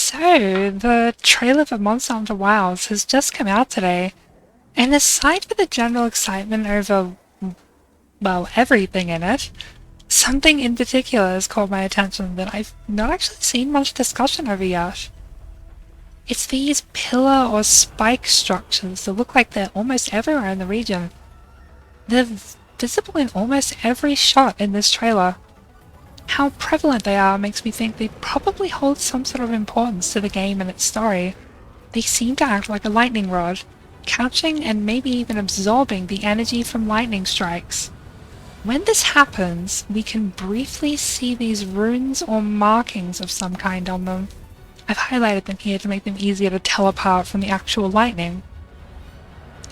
So, the trailer for Monster Hunter Wilds has just come out today, and aside from the general excitement over, well, everything in it, something in particular has caught my attention that I've not actually seen much discussion over yet. It's these pillar or spike structures that look like they're almost everywhere in the region. They're visible in almost every shot in this trailer. How prevalent they are makes me think they probably hold some sort of importance to the game and its story. They seem to act like a lightning rod, catching and maybe even absorbing the energy from lightning strikes. When this happens, we can briefly see these runes or markings of some kind on them. I've highlighted them here to make them easier to tell apart from the actual lightning.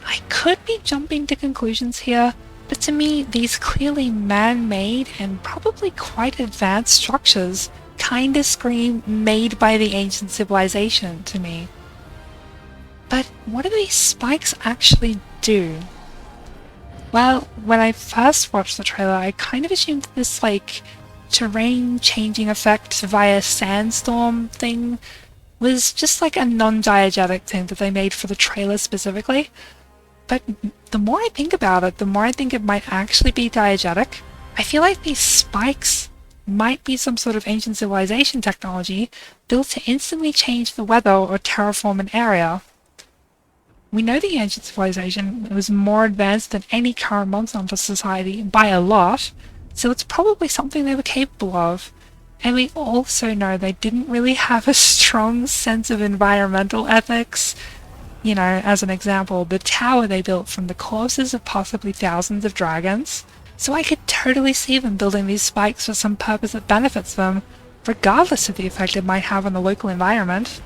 I could be jumping to conclusions here, but to me, these clearly man-made and probably quite advanced structures kinda scream made by the ancient civilization to me. But what do these spikes actually do? Well, when I first watched the trailer, I kind of assumed this, terrain-changing effect via sandstorm thing was just like a non-diegetic thing that they made for the trailer specifically. But the more I think about it, the more I think it might actually be diegetic. I feel like these spikes might be some sort of ancient civilization technology built to instantly change the weather or terraform an area. We know the ancient civilization was more advanced than any current Monster Hunter society by a lot, so it's probably something they were capable of. And we also know they didn't really have a strong sense of environmental ethics. You know, as an example, the tower they built from the corpses of possibly thousands of dragons. So I could totally see them building these spikes for some purpose that benefits them, regardless of the effect it might have on the local environment.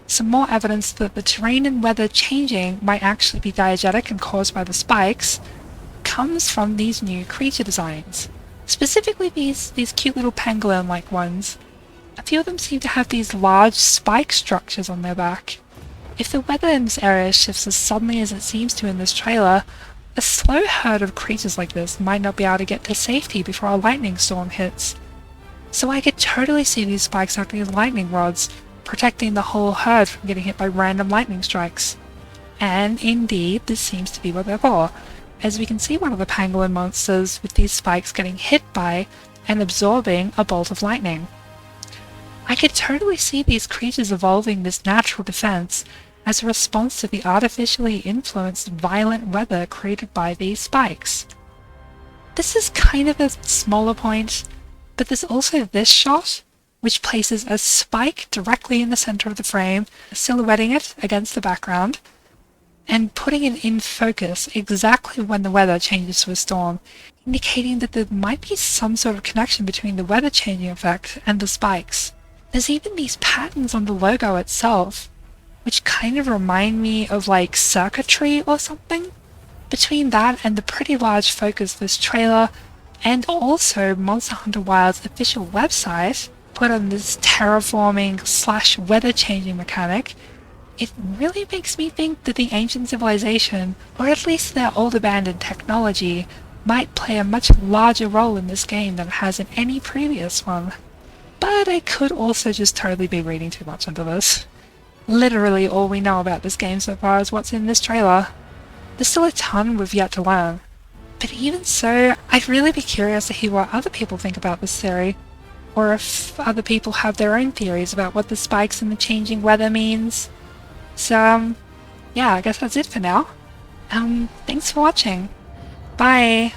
Some more evidence that the terrain and weather changing might actually be diegetic and caused by the spikes comes from these new creature designs. Specifically these cute little pangolin-like ones. A few of them seem to have these large spike structures on their back. If the weather in this area shifts as suddenly as it seems to in this trailer, a slow herd of creatures like this might not be able to get to safety before a lightning storm hits. So I could totally see these spikes acting as lightning rods, protecting the whole herd from getting hit by random lightning strikes. And indeed, this seems to be what they're for, as we can see one of the pangolin monsters with these spikes getting hit by and absorbing a bolt of lightning. I could totally see these creatures evolving this natural defense as a response to the artificially influenced violent weather created by these spikes. This is kind of a smaller point, but there's also this shot, which places a spike directly in the center of the frame, silhouetting it against the background, and putting it in focus exactly when the weather changes to a storm, indicating that there might be some sort of connection between the weather changing effect and the spikes. There's even these patterns on the logo itself, which kind of remind me of like circuitry or something. Between that and the pretty large focus this trailer, and also Monster Hunter Wilds' official website, put on this terraforming / weather changing mechanic, it really makes me think that the ancient civilization, or at least their old abandoned technology, might play a much larger role in this game than it has in any previous one. But I could also just totally be reading too much into this. Literally all we know about this game so far is what's in this trailer. There's still a ton we've yet to learn. But even so, I'd really be curious to hear what other people think about this theory, or if other people have their own theories about what the spikes and the changing weather means. So, yeah, I guess that's it for now. Thanks for watching. Bye!